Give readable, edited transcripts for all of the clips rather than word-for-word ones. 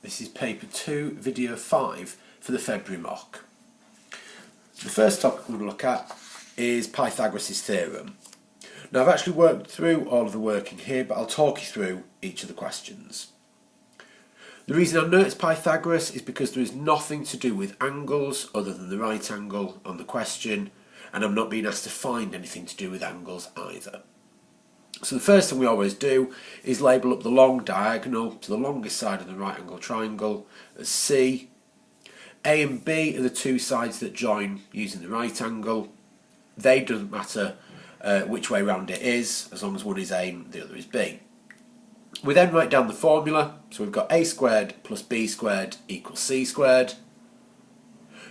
This is paper 2, video 5 for the February mock. The first topic we're going to look at is Pythagoras' theorem. Now I've actually worked through all of the working here, but I'll talk you through each of the questions. The reason I know it's Pythagoras is because there is nothing to do with angles other than the right angle on the question, and I'm not being asked to find anything to do with angles either. So the first thing we always do is label up the long diagonal to the longest side of the right angle triangle as C. A and B are the two sides that join using the right angle. They doesn't matter which way round it is, as long as one is A and the other is B. We then write down the formula, so we've got A squared plus B squared equals C squared.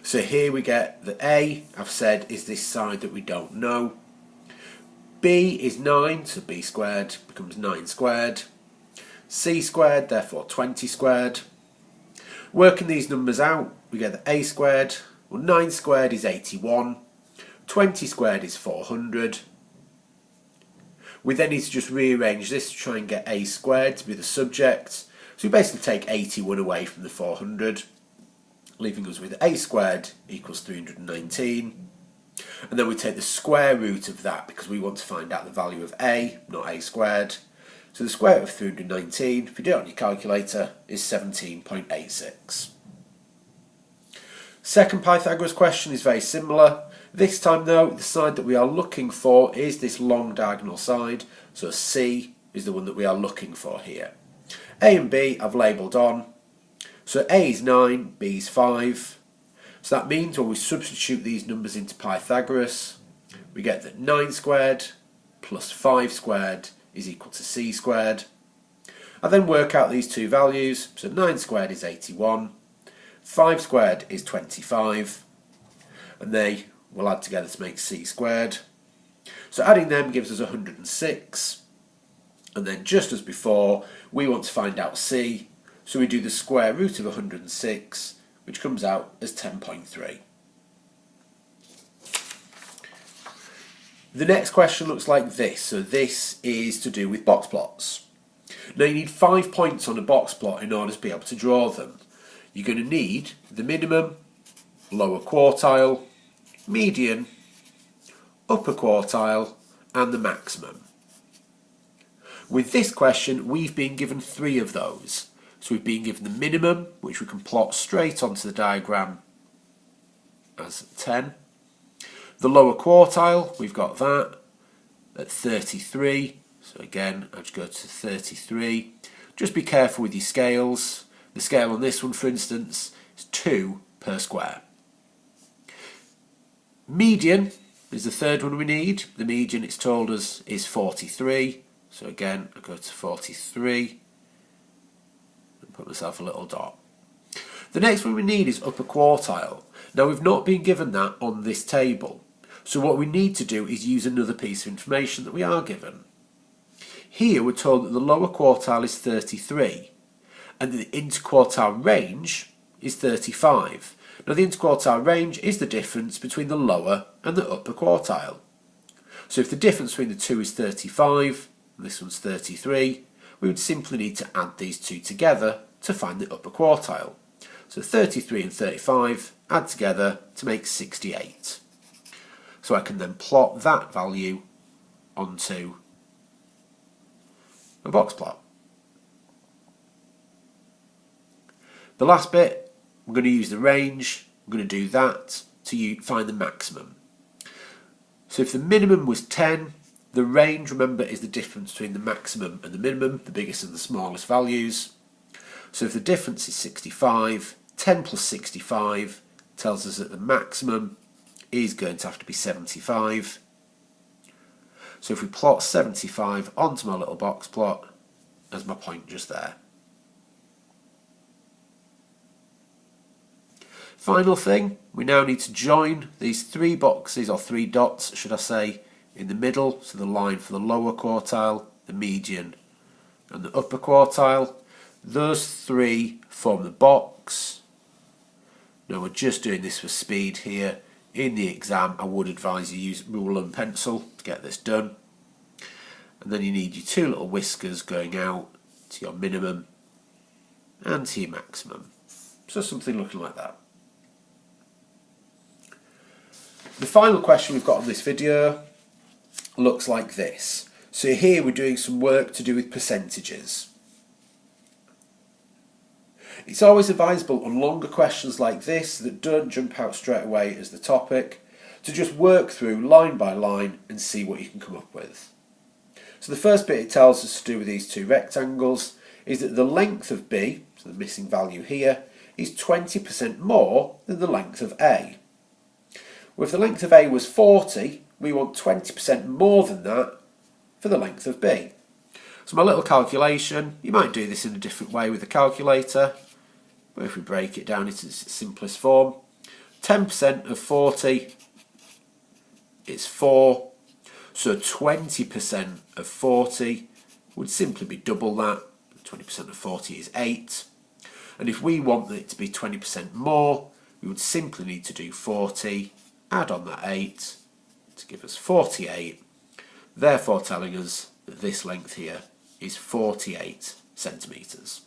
So here we get that A, I've said, is this side that we don't know. B is 9, so B squared becomes 9 squared. C squared, therefore 20 squared. Working these numbers out, we get that A squared, well 9 squared is 81, 20 squared is 400. We then need to just rearrange this to try and get A squared to be the subject. So we basically take 81 away from the 400, leaving us with A squared equals 319. And then we take the square root of that because we want to find out the value of A, not A squared. So the square root of 319, if you do it on your calculator, is 17.86. Second Pythagoras question is very similar. This time though, the side that we are looking for is this long diagonal side. So C is the one that we are looking for here. A and B I've labelled on. So A is 9, B is 5. So that means when we substitute these numbers into Pythagoras, we get that 9 squared plus 5 squared is equal to C squared. I then work out these two values, so 9 squared is 81, 5 squared is 25, and they will add together to make C squared. So adding them gives us 106, and then just as before, we want to find out C, so we do the square root of 106, which comes out as 10.3. The next question looks like this. So this is to do with box plots. Now you need 5 points on a box plot in order to be able to draw them. You're going to need the minimum, lower quartile, median, upper quartile, and the maximum. With this question, we've been given 3 of those. So we've been given the minimum, which we can plot straight onto the diagram as 10. The lower quartile, we've got that at 33. So again, I just go to 33. Just be careful with your scales. The scale on this one, for instance, is 2 per square. Median is the third one we need. The median, it's told us, is 43. So again, I go to 43. Put myself a little dot. The next one we need is upper quartile. Now we've not been given that on this table, so what we need to do is use another piece of information that we are given. Here we're told that the lower quartile is 33 and the interquartile range is 35. Now the interquartile range is the difference between the lower and the upper quartile. So if the difference between the two is 35 and this one's 33, we would simply need to add these two together to find the upper quartile. So 33 and 35 add together to make 68. So I can then plot that value onto a box plot. The last bit, I'm going to use the range. I'm going to do that to find the maximum. So if the minimum was 10, the range, remember, is the difference between the maximum and the minimum, the biggest and the smallest values. So if the difference is 65, 10 plus 65 tells us that the maximum is going to have to be 75. So if we plot 75 onto my little box plot, as my point just there. Final thing, we now need to join these 3 boxes, or 3 dots, should I say, in the middle, so the line for the lower quartile, the median and the upper quartile. Those 3 form the box. Now we're just doing this for speed here. In the exam I would advise you use ruler and pencil to get this done. And then you need your 2 little whiskers going out to your minimum and to your maximum. So something looking like that. The final question we've got on this video looks like this. So here we're doing some work to do with percentages. It's always advisable on longer questions like this that don't jump out straight away as the topic, to just work through line by line and see what you can come up with. So the first bit it tells us to do with these two rectangles is that the length of B, so the missing value here, is 20% more than the length of A. Well, if the length of A was 40, we want 20% more than that for the length of B. So my little calculation, you might do this in a different way with a calculator, but if we break it down into its simplest form, 10% of 40 is 4, so 20% of 40 would simply be double that. 20% of 40 is 8, and if we want it to be 20% more, we would simply need to do 40, add on that 8 to give us 48, therefore telling us that this length here is 48 centimetres.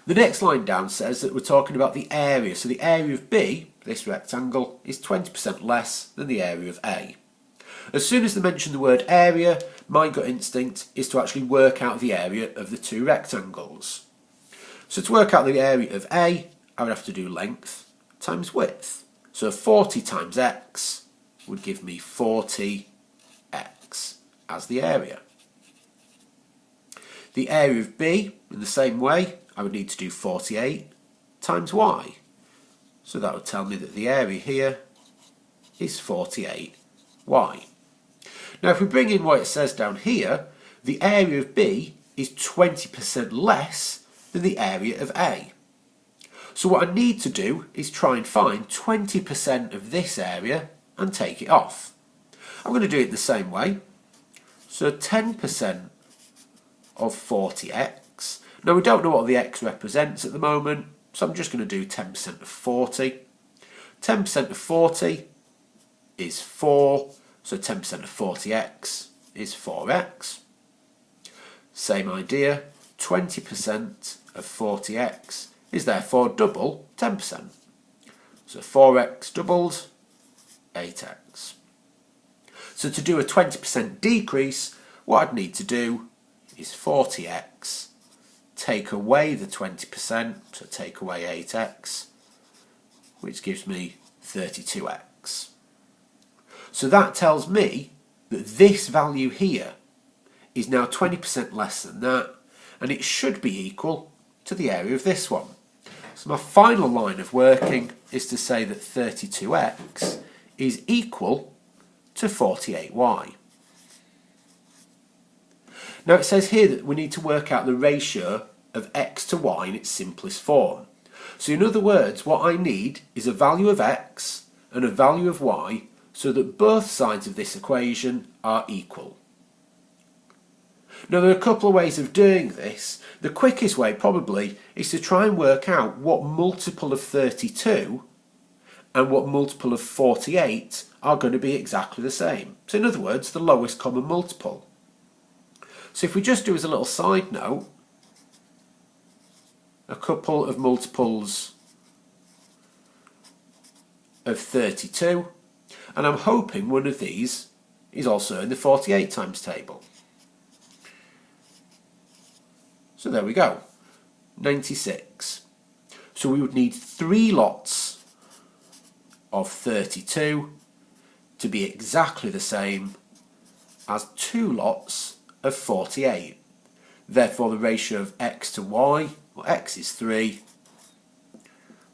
The next line down says that we're talking about the area, so the area of B, this rectangle, is 20% less than the area of A. As soon as they mention the word area, my gut instinct is to actually work out the area of the two rectangles. So to work out the area of A, I would have to do length times width. So 40 times x would give me 40x as the area. The area of B, in the same way, I would need to do 48 times y. So that would tell me that the area here is 48y. Now if we bring in what it says down here, the area of B is 20% less than the area of A. So what I need to do is try and find 20% of this area and take it off. I'm going to do it the same way. So 10% of 40x. Now we don't know what the x represents at the moment, so I'm just going to do 10% of 40. 10% of 40 is 4, so 10% of 40x is 4x. Same idea, 20% of 40x is therefore double 10%. So 4x doubled, 8x. So to do a 20% decrease, what I'd need to do is 40x, take away the 20%, so take away 8x, which gives me 32x. So that tells me that this value here is now 20% less than that, and it should be equal to the area of this one. So my final line of working is to say that 32x is equal to 48y. Now it says here that we need to work out the ratio of x to y in its simplest form. So in other words, what I need is a value of x and a value of y so that both sides of this equation are equal. Now there are a couple of ways of doing this. The quickest way probably is to try and work out what multiple of 32 and what multiple of 48 are going to be exactly the same. So in other words, the lowest common multiple. So if we just do as a little side note, a couple of multiples of 32, and I'm hoping one of these is also in the 48 times table. So there we go, 96. So we would need 3 lots of 32 to be exactly the same as 2 lots of 48. Therefore the ratio of x to y, well x is 3,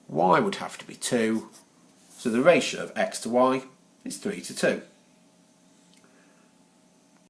y would have to be 2, so the ratio of x to y is 3 to 2.